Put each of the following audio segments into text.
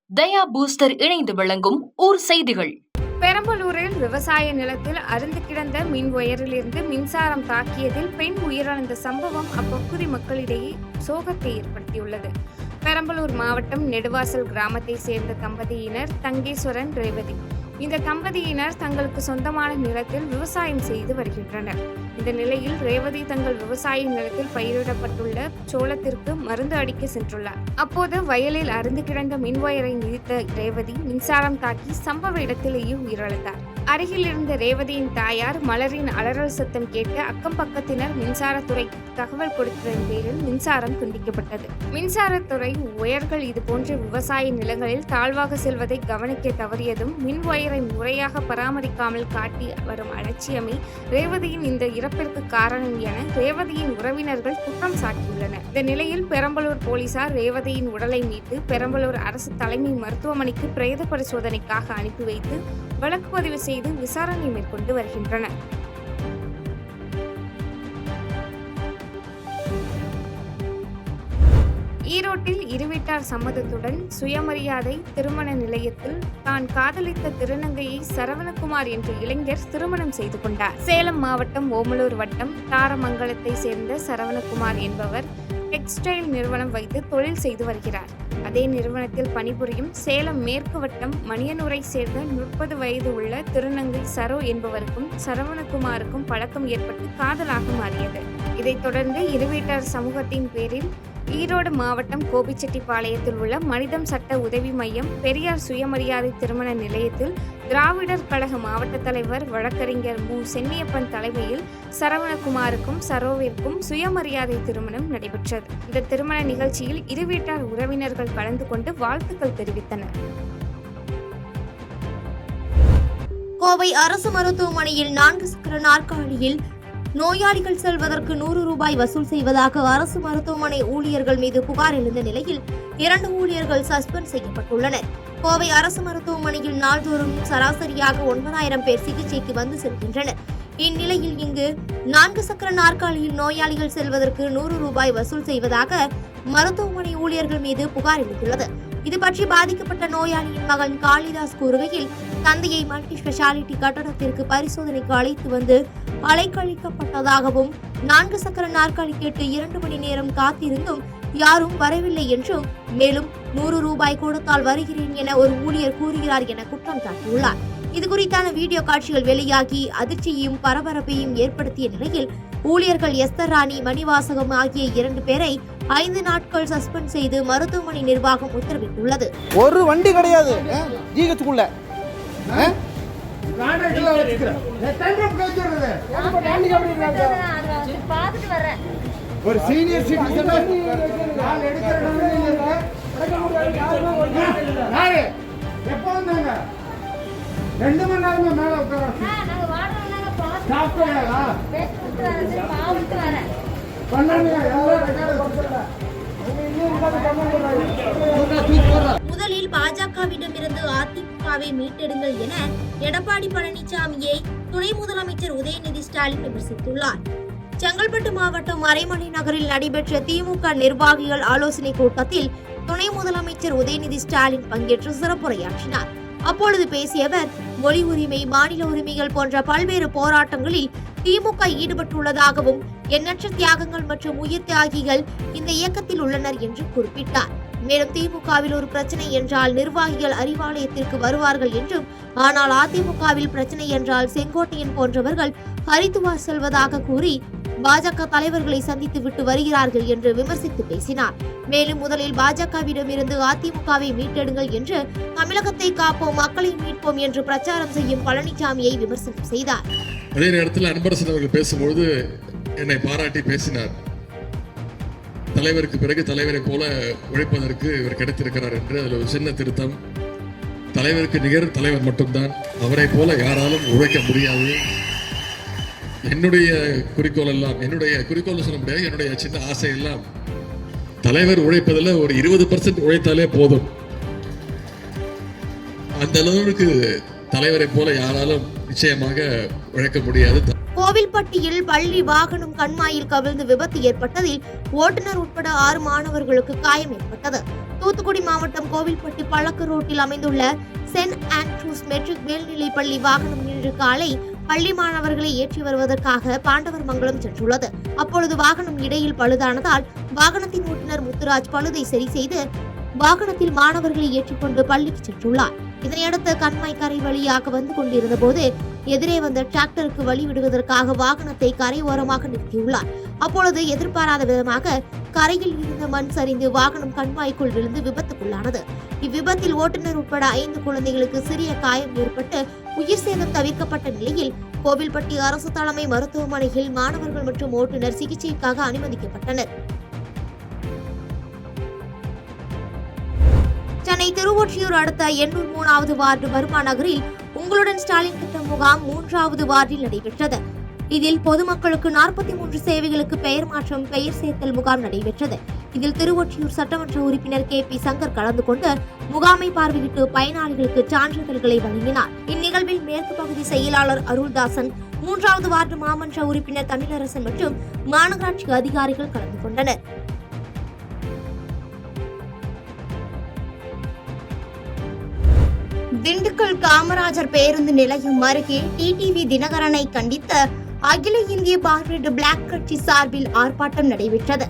தயா booster இணைந்து வழங்கும் ஊர் செய்திகள். பெரம்பலூரில் விவசாய நிலத்தில் அறுந்து கிடந்த மின் ஒயரிலிருந்து மின்சாரம் தாக்கியதில் பெண் உயிரிழந்த சம்பவம் அப்பகுதி மக்களிடையே சோகத்தை ஏற்படுத்தியுள்ளது. பெரம்பலூர் மாவட்டம் நெடுவாசல் கிராமத்தை சேர்ந்த தம்பதியினர் தங்கேஸ்வரன், ரேவதி. இந்த தம்பதியினர் தங்களுக்கு சொந்தமான நிலத்தில் விவசாயம் செய்து வருகின்றனர். இந்த நிலையில் ரேவதி தங்கள் விவசாய நிலத்தில் பயிரிடப்பட்டுள்ள சோளத்திற்கு மருந்து அடிக்க சென்றுள்ளார். அப்போது வயலில் அறுந்து கிடந்த மின்வயரை மிதித்த ரேவதி மின்சாரம் தாக்கி சம்பவ இடத்திலேயே உயிரிழந்தார். அருகில் இருந்த ரேவதியின் தாயார் மலரின் அலறல் சத்தம் கேட்டு அக்கம் பக்கத்தினர் மின்சாரத்துறைக்கு தகவல் கொடுத்ததன் பேரில் மின்சாரம் துண்டிக்கப்பட்டது. மின்சாரத்துறை ஒயர்கள் இதுபோன்ற விவசாய நிலங்களில் தாழ்வாக செல்வதை கவனிக்க தவறியதும் மின் ஒயரை முறையாக பராமரிக்காமல் காட்டி வரும் அலட்சியமே ரேவதியின் இந்த இறப்பிற்கு காரணம் என ரேவதியின் உறவினர்கள் குற்றம் சாட்டியுள்ளனர். இந்த நிலையில் பெரம்பலூர் போலீசார் ரேவதியின் உடலை மீட்டு பெரம்பலூர் அரசு தலைமை மருத்துவமனைக்கு பிரேத பரிசோதனைக்காக அனுப்பி வைத்து வழக்கு பதிவு செய்து விசாரணை மேற்கொண்டு வருகின்றனர். ஈரோட்டில் இருவீட்டார் சம்மதத்துடன் சுயமரியாதை திருமண நிலையத்தில் தான் காதலித்த திருநங்கையை சரவணகுமார் என்ற இளைஞர் திருமணம் செய்து கொண்டார். சேலம் மாவட்டம் ஓமலூர் வட்டம் தாரமங்கலத்தை சேர்ந்த சரவணகுமார் என்பவர் டெக்ஸ்டைல் நிறுவனம் வைத்து தொழில் செய்து வருகிறார். அதே நிறுவனத்தில் பணிபுரியும் சேலம் மேற்கு வட்டம் மணியனூரை சேர்ந்த 30 வயது உள்ள திருநங்கை சரோ என்பவருக்கும் சரவணகுமாருக்கும் பழக்கம் ஏற்பட்டு காதலாக மாறியது. இதைத் தொடர்ந்து இருவீட்டார் சமூகத்தின் பேரில் ஈரோடு மாவட்டம் கோபிச்செட்டிப்பாளையத்தில் உள்ள மனிதம் சட்ட உதவி மையம் பெரியார் சுயமரியாதை திருமண நிலையத்தில் திராவிடர் கழக மாவட்ட தலைவர் வழக்கறிஞர் மு. சென்னியப்பன் தலைமையில் சரவணகுமாருக்கும் சரோவிற்கும் சுயமரியாதை திருமணம் நடைபெற்றது. இந்த திருமண நிகழ்ச்சியில் இருவீட்டார் உறவினர்கள் கலந்து கொண்டு வாழ்த்துக்கள் தெரிவித்தனர். கோவை அரசு மருத்துவமனையில் 4 சக்கர நாற்காலியில் நோயாளிகள் செல்வதற்கு 100 ரூபாய் வசூல் செய்வதாக அரசு மருத்துவமனை ஊழியர்கள் மீது புகார் எழுந்த நிலையில் 2 ஊழியர்கள் சஸ்பெண்ட் செய்யப்பட்டுள்ளனர். கோவை அரசு மருத்துவமனையில் நாள்தோறும் சராசரியாக 9000 பேர் சிகிச்சைக்கு வந்து செல்கின்றனர். இந்நிலையில் இங்கு 4 சக்கர நாற்காலியில் நோயாளிகள் செல்வதற்கு 100 ரூபாய் வசூல் செய்வதாக மருத்துவமனை ஊழியர்கள் மீது புகார் எழுந்துள்ளது. இது பற்றி பாதிக்கப்பட்ட நோயாளியின் மகன் காளிதாஸ் கூறுகையில், தந்தையை மல்டி ஸ்பெஷாலிட்டி கட்டடத்திற்கு பரிசோதனைக்கு அழைத்து வந்து அலைக்கழிக்கப்பட்டதாகவும் 4 சக்கர நாற்காலி கேட்டு 2 மணி நேரம் காத்திருந்தும் யாரும் வரவில்லை என்றும், மேலும் 100 ரூபாய் கொடுத்தால் வருகிறேன் என ஒரு ஊழியர் கூறுகிறார் என குற்றம் சாட்டியுள்ளார். இதுகுறித்தான வீடியோ காட்சிகள் வெளியாகி அதிர்ச்சியையும் பரபரப்பையும் ஏற்படுத்திய நிலையில் ஊழியர்கள் எஸ்தர் ராணி, மணிவாசகம் ஆகிய 2 பேரை 5 நாட்கள் சஸ்பெண்ட் செய்து மருத்துவமனை நிர்வாகம் உத்தரவிட்டுள்ளது. ஒரு வண்டி கிடையாது ஜிஹெச்சுக்குள்ள ஒரு சீனியர் சிட்டிசன் எப்போ வந்தாங்க? 2 மணி நேரமா மேல முதலில் பாஜகவிடமிருந்து அதிமுகவை மீட்டெடுங்கள் என எடப்பாடி பழனிசாமியை துணை முதலமைச்சர் உதயநிதி ஸ்டாலின் விமர்சித்துள்ளார். செங்கல்பட்டு மாவட்டம் மறைமலை நகரில் நடைபெற்ற திமுக நிர்வாகிகள் ஆலோசனை கூட்டத்தில் துணை முதலமைச்சர் உதயநிதி ஸ்டாலின் பங்கேற்று சிறப்புரையாற்றினார். அப்பொழுது பேசிய அவர், மொழி உரிமை, மாநில உரிமைகள் போன்ற பல்வேறு போராட்டங்களில் திமுக ஈடுபட்டுள்ளதாகவும், எண்ணற்ற தியாகங்கள் மற்றும் உயிர் தியாகிகள் இந்த இயக்கத்தில் உள்ளனர் என்று குறிப்பிட்டார். மேலும் திமுகவில் ஒரு பிரச்சனை என்றால் நிர்வாகிகள் அறிவாலயத்திற்கு வருவார்கள் என்றும், ஆனால் அதிமுகவில் பிரச்சனை என்றால் செங்கோட்டையன் போன்றவர்கள் ஹரித்துவார் செல்வதாக கூறி பாஜக தலைவர்களை சந்தித்து விட்டு வருகிறார்கள் என்று விமர்சித்து பேசினார். மேலும் முதலில் பாஜகவிடமிருந்து அதிமுகவை மீட்டெடுங்கள் என்று, தமிழகத்தை காப்போம், மக்களை மீட்போம் என்று பிரச்சாரம் செய்யும் பழனிசாமியை விமர்சனம் செய்தார். அதே நேரத்தில் அன்பரசன் அவர்கள் பேசும்போது என்னை பாராட்டி பேசினார். தலைவருக்கு பிறகு தலைவரை போல உழைப்பதற்கு இவர் கிடைத்திருக்கிறார் என்று. அதில் ஒரு சின்ன திருத்தம், தலைவருக்கு நிகர் தலைவர் மட்டும்தான், அவரை போல யாராலும் உழைக்க முடியாது. என்னுடைய குறிக்கோள் எல்லாம், என்னுடைய குறிக்கோள் சொல்ல முடியாது, என்னுடைய சின்ன ஆசை எல்லாம் தலைவர் உழைப்பதில் ஒரு 20% உழைத்தாலே போதும். அந்த அளவுக்கு தலைவரை போல யாராலும் நிச்சயமாக உழைக்க முடியாது. கோவில்பட்டியில் பள்ளி வாகனம் கண்மாயில் கவிழ்ந்து விபத்து ஏற்பட்டதில் ஓட்டுநர் உட்பட 6 மாணவர்களுக்கு காயம் ஏற்பட்டது. தூத்துக்குடி மாவட்டம் கோவில்பட்டி பழக்க ரோட்டில் அமைந்துள்ள சென்ட் ஆண்ட்ரூஸ் மெட்ரிக் மேல்நிலை பள்ளி வாகனம் இன்று காலை பள்ளி மாணவர்களை ஏற்றி வருவதற்காக பாண்டவர்மங்கலம் சென்றுள்ளது. அப்பொழுது வாகனம் இடையில் பழுதானதால் வாகனத்தின் ஓட்டுநர் முத்துராஜ் பழுதை சரி செய்து வாகனத்தில் மாணவர்களை ஏற்றிக்கொண்டு பள்ளிக்கு சென்றுள்ளார். இதனையடுத்து கண்மாய் கரை வழியாக வந்து கொண்டிருந்த போது எதிரே வந்த டிராக்டருக்கு வழி விடுவதற்காக வாகனத்தை கரை ஓரமாக நிறுத்தியுள்ளார். அப்பொழுது எதிர்பாராத விதமாக கரையில் இருந்த மண் சரிந்து வாகனம் கண்மாய்க்குள் விழுந்து விபத்துக்குள்ளானது. இவ்விபத்தில் ஓட்டுநர் உட்பட 5 குழந்தைகளுக்கு சிறிய காயம் ஏற்பட்டு உயிர் சேதம் தவிர்க்கப்பட்ட நிலையில் கோவில்பட்டி அரசு தலைமை மருத்துவமனையில் மாணவர்கள் மற்றும் ஓட்டுநர் சிகிச்சைக்காக அனுமதிக்கப்பட்டனர். சென்னை திருவொற்றியூர் அடுத்த 803வது வார்டு வருமா நகரில் உங்களுடன் ஸ்டாலின் திட்ட முகாம் 3வது வார்டில் நடைபெற்றது. இதில் பொதுமக்களுக்கு 43 சேவைகளுக்கு பெயர் மாற்றம், பெயர் சேர்த்தல் முகாம் நடைபெற்றது. இதில் திருவொற்றியூர் சட்டமன்ற உறுப்பினர் KP சங்கர் கலந்து கொண்டு முகாமை பார்வையிட்டு பயனாளிகளுக்கு சான்றிதழ்களை வழங்கினார். இந்நிகழ்வில் மேற்கு பகுதி செயலாளர் அருள்தாசன், 3வது வார்டு மாமன்ற உறுப்பினர் தமிழரசன் மற்றும் மாநகராட்சி அதிகாரிகள் கலந்து கொண்டனர். திண்டுக்கல் காமராஜர் பேருந்து நிலையம் அருகே டிடிவி தினகரனை கண்டித்த அகில இந்திய பார்வர்டு பிளாக் கட்சி சார்பில் ஆர்ப்பாட்டம் நடைபெற்றது.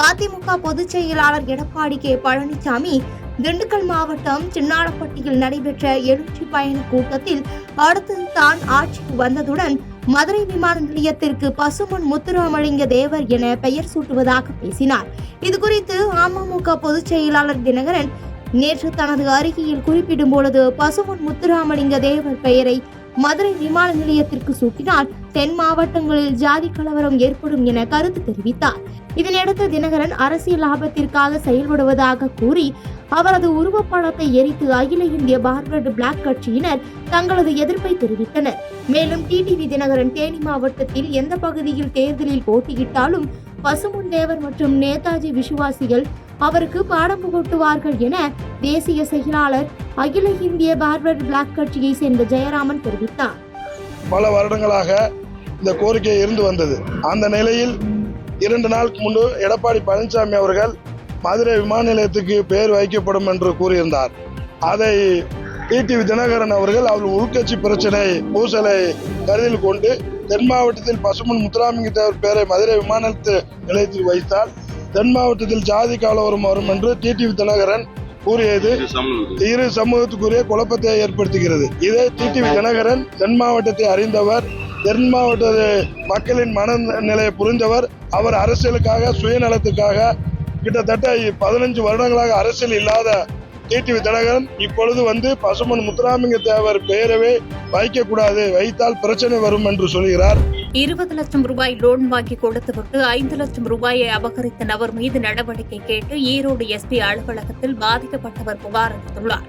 அதிமுக பொதுச் செயலாளர் எடப்பாடி கே பழனிசாமி திண்டுக்கல் மாவட்டம் சின்னாளப்பட்டியில் நடைபெற்ற எழுச்சி பயண கூட்டத்தில் அடுத்து தான் ஆட்சிக்கு வந்ததுடன் மதுரை விமான நிலையத்திற்கு பசுமன் முத்துராமலிங்க தேவர் என பெயர் சூட்டுவதாக பேசினார். இதுகுறித்து அமமுக பொதுச் செயலாளர் தினகரன் நேற்று தனது அறிக்கையில் குறிப்பிடும் பொழுது பசுமன் முத்துராமலிங்க தேவர் பெயரை மதுரை விமான நிலையத்திற்கு சூட்டினால் தென் மாவட்டங்களில் ஜாதி கலவரம் ஏற்படும் என கருத்து தெரிவித்தார். இதனையடுத்து தினகரன் அரசியல் லாபத்திற்காக செயல்படுவதாக கூறி அவரது உருவப்படத்தை எரித்து அகில இந்திய பார்வர்டு பிளாக் கட்சியினர் தங்களது எதிர்ப்பை தெரிவித்தனர். மேலும் டிடிவி தினகரன் தேனி மாவட்டத்தில் எந்த பகுதியில் தேர்தலில் போட்டியிட்டாலும் பசுமன் தேவர் மற்றும் நேதாஜி விசுவாசிகள் அவருக்கு பாடம் புகட்டுவார்கள் என தேசிய செயலாளர் அகில இந்திய பார்வர்டு பிளாக் கட்சியை சேர்ந்த ஜெயராமன் தெரிவித்தார். பல வருடங்களாக இந்த கோரிக்கை இருந்து வந்தது. அந்த நிலையில் 2 நாளுக்கு முன்பு எடப்பாடி பழனிசாமி அவர்கள் மதுரை விமான நிலையத்துக்கு பெயர் வைக்கப்படும் என்று கூறியிருந்தார். அதை டிடிவி தினகரன் அவர்கள் உள்கட்சி பிரச்சனை பூசலை கருதில் கொண்டு தென் மாவட்டத்தில் பசுமன் முத்துராமலிங்க தேவர் பெயரை மதுரை விமான நிலையத்தில் வைத்தால் தென் மாவட்டத்தில் ஜாதி கலவரம் வரும் என்று டிடிவி தினகரன் கூறியது இரு சமூகத்துக்குரிய குழப்பத்தை ஏற்படுத்துகிறது. இதை டிடிவி தினகரன் தென் மாவட்டத்தை அறிந்தவர், தென் மாவட்ட மக்களின் மனநிலையை புரிந்தவர். அவர் அரசியலுக்காக சுயநலத்துக்காக கிட்டத்தட்ட 15 வருடங்களாக அரசியல் இல்லாத டிடிவி தினகரன் இப்பொழுது பசுமன் முத்துராமலிங்க தேவர் பெயரவே வைக்கக்கூடாது, வைத்தால் பிரச்சனை வரும் என்று சொல்கிறார். 20 லட்சம் ரூபாய் லோன் வாங்கி கொடுத்துவிட்டு 5 லட்சம் ரூபாயை அபகரித்த நபர் மீது நடவடிக்கை கேட்டு ஈரோடு SP அலுவலகத்தில் பாதிக்கப்பட்டவர் புகார் அளித்துள்ளார்.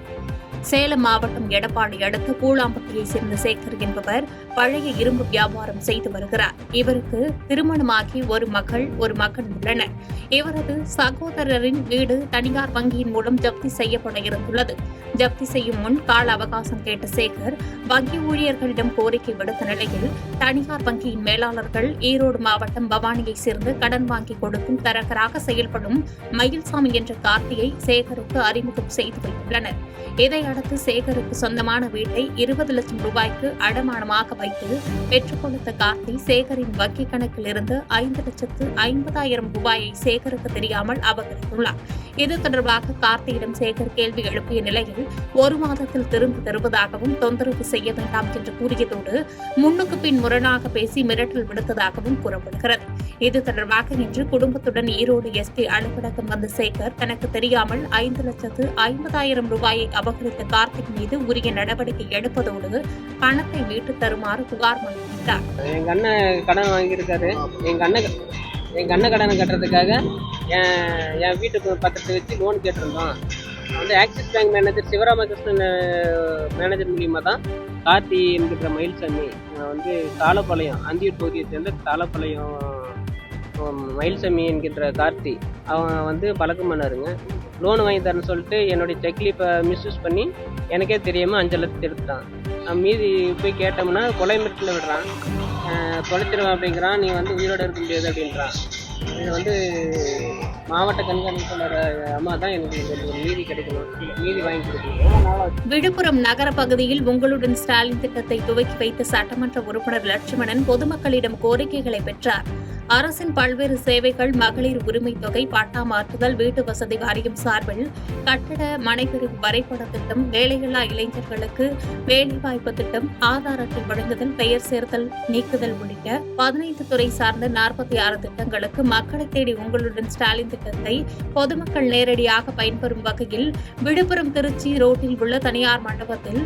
சேலம் மாவட்டம் எடப்பாடி அடுத்த பூலாம்பட்டியை சேர்ந்த சேகர் என்பவர் பழைய இரும்பு வியாபாரம் செய்து வருகிறார். இவருக்கு திருமணமாகி ஒரு மகள் ஒரு மகன் உள்ளனர். இவரது சகோதரரின் வீடு தனியார் வங்கியின் மூலம் ஜப்தி செய்யப்பட இருந்துள்ளது. ஜப்தி செய்யும் முன் கால அவகாசம் கேட்ட சேகர் வங்கி ஊழியர்களிடம் கோரிக்கை விடுத்த நிலையில் தனியார் வங்கியின் மேலாளர்கள் ஈரோடு மாவட்டம் பவானியை சேர்ந்து கடன் வாங்கி கொடுக்கும் தரகராக செயல்படும் மயில்சாமி என்ற கார்த்தியை சேகருக்கு அறிமுகம் செய்து வைத்துள்ளனர். இதையடுத்து சேகருக்கு சொந்தமான வீட்டை 20 லட்சம் ரூபாய்க்கு அடமானமாக வைத்து பெற்றுக் கொடுத்த கார்த்தி சேகரின் வங்கி கணக்கில் இருந்து 5,50,000 ரூபாயை சேகருக்கு தெரியாமல் அபகரித்துள்ளார். இது தொடர்பாக கார்த்தியிடம் சேகர் கேள்வி எழுப்பிய நிலையில் 1 மாதத்தில் திரும்ப தருவதாகவும் தொந்தரவு செய்ய வேண்டாம் என்று கூறியதோடு முன்னுக்கு பின் முரணாக பேசி மிரட்டல் விடுத்ததாகவும் கூறப்படுகிறது. இது தொடர்பாக இன்று குடும்பத்துடன் ஈரோடு SP அலுவலகம் வந்த சேகர் தனக்கு தெரியாமல் 5,50,000 ரூபாயை அபகரித்த கார்த்திக் மீது உரிய நடவடிக்கை எடுப்பதோடு பணத்தை மீட்டு தருமாறு புகார் அளித்தார். எங்க அண்ணன் கடன் வாங்கியிருக்காரு. எங்க அண்ணன் கடனை கட்டுறதுக்காக என் வீட்டுக்கு பத்திரத்தை வச்சு லோன் கேட்டிருந்தோம். Axis bank manager Sivaramakrishnan manager மூலியமா தான் கார்த்தி என்கிற மயில்சாமி தாளப்பாளையம் அந்தியூர் பகுதியை சேர்ந்த தாளப்பாளையம் மயில்சாமி என்கின்ற கார்த்தி அவன் பழக்கம் பண்ணாருங்க. லோன் வாங்கி தரேன்னு சொல்லிட்டு என்னுடைய செக்லீப்பை மிஸ்யூஸ் பண்ணி எனக்கே தெரியாமல் 5 லட்சத்தை எடுத்துட்டான். மீதி போய் கேட்டோம்னா கொலை மிரட்டில் விடுறான். தொலைச்சிருவேன் அப்படிங்கிறான், நீ வந்து உயிரோடு இருக்க முடியாது அப்படின்றான். இது வந்து மாவட்ட கண்காணிப்பாளர் அம்மா தான் எனக்கு ஒரு நீதி கிடைக்கணும், நீதி வாங்கி கொடுக்கணும். விழுப்புரம் நகர பகுதியில் உங்களுடன் ஸ்டாலின் திட்டத்தை துவக்கி வைத்த சட்டமன்ற உறுப்பினர் லட்சுமணன் பொதுமக்களிடம் கோரிக்கைகளை பெற்றார். அரசின் பல்வேறு சேவைகள், மகளிர் உரிமை தொகை, பட்டா மாற்றுதல், வீட்டு வசதி வாரியம் சார்பில் கட்டட மனைப்பிரிவு வரைபட திட்டம், வேலையில்லா இளைஞர்களுக்கு வேலைவாய்ப்பு திட்டம், ஆதார் அட்டை வழங்குதல், பெயர் சேர்த்தல் நீக்குதல் உள்ளிட்ட 15 துறை சார்ந்த 46 திட்டங்களுக்கு மக்களை தேடி உங்களுடன் ஸ்டாலின் திட்டத்தை பொதுமக்கள் நேரடியாக பயன்பெறும் வகையில் விழுப்புரம் திருச்சி ரோட்டில் உள்ள தனியார் மண்டபத்தில்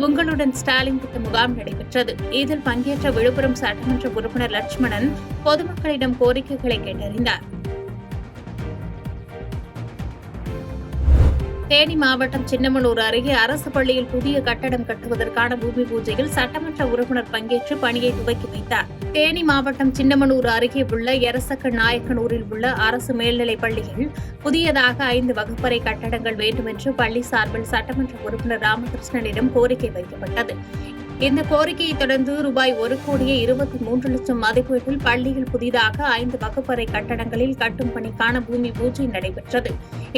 உங்களுடன் ஸ்டாலின் திட்ட முகாம் நடைபெற்றது. இதில் பங்கேற்ற விழுப்புரம் சட்டமன்ற உறுப்பினர் லட்சுமணன் பொதுமக்களிடம் கோரிக்கைகளை கேட்டறிந்தார். தேனி மாவட்டம் சின்னமனூர் அருகே அரசு பள்ளியில் புதிய கட்டடம் கட்டுவதற்கான பூமி பூஜையில் சட்டமன்ற உறுப்பினர் பங்கேற்று பணியை துவக்கி வைத்தார். தேனி மாவட்டம் சின்னமனூர் அருகே உள்ள எரசக்க நாயக்கனூரில் உள்ள அரசு மேல்நிலைப் பள்ளியில் புதியதாக 5 வகுப்பறை கட்டடங்கள் வேண்டும் என்று பள்ளி சார்பில் சட்டமன்ற உறுப்பினர் ராமகிருஷ்ணனிடம் கோரிக்கை வைக்கப்பட்டது. இந்த கோரிக்கையை தொடர்ந்து ரூபாய் 1,23,00,000 மதிப்பீட்டில் பள்ளியில் புதிதாக 5 வகுப்பறை கட்டடங்களில் கட்டும் பணிக்கான பூமி பூஜை நடைபெற்றது.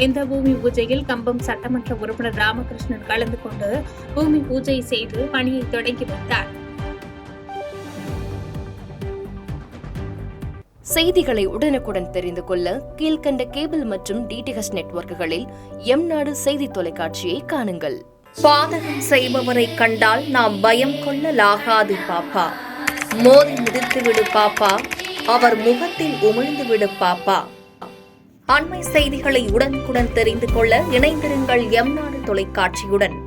இந்த பூமி பூஜையில் கம்பம் சட்டமன்ற உறுப்பினர் ராமகிருஷ்ணன் கலந்து கொண்டு பூமி பூஜை செய்து பணியை தொடங்கி வைத்தார். செய்திகளை உடனுக்குடன் தெரிந்து கொள்ள கீழ்க்கண்ட கேபிள் மற்றும் டிடிஎச் நெட்வொர்க்குகளில் எம்நாடு செய்தி தொலைக்காட்சியை காணுங்கள். பாதகம் செய்பவரை கண்டால் நாம் பயம் கொள்ளலாகாது பாப்பா. மோதி மிதித்துவிடு பாப்பா, அவர் முகத்தில் உமிழ்ந்துவிடு பாப்பா. அண்மை செய்திகளை உடனுக்குடன் தெரிந்து கொள்ள இணைந்திருங்கள் எம்நாடு தொலைக்காட்சியுடன்.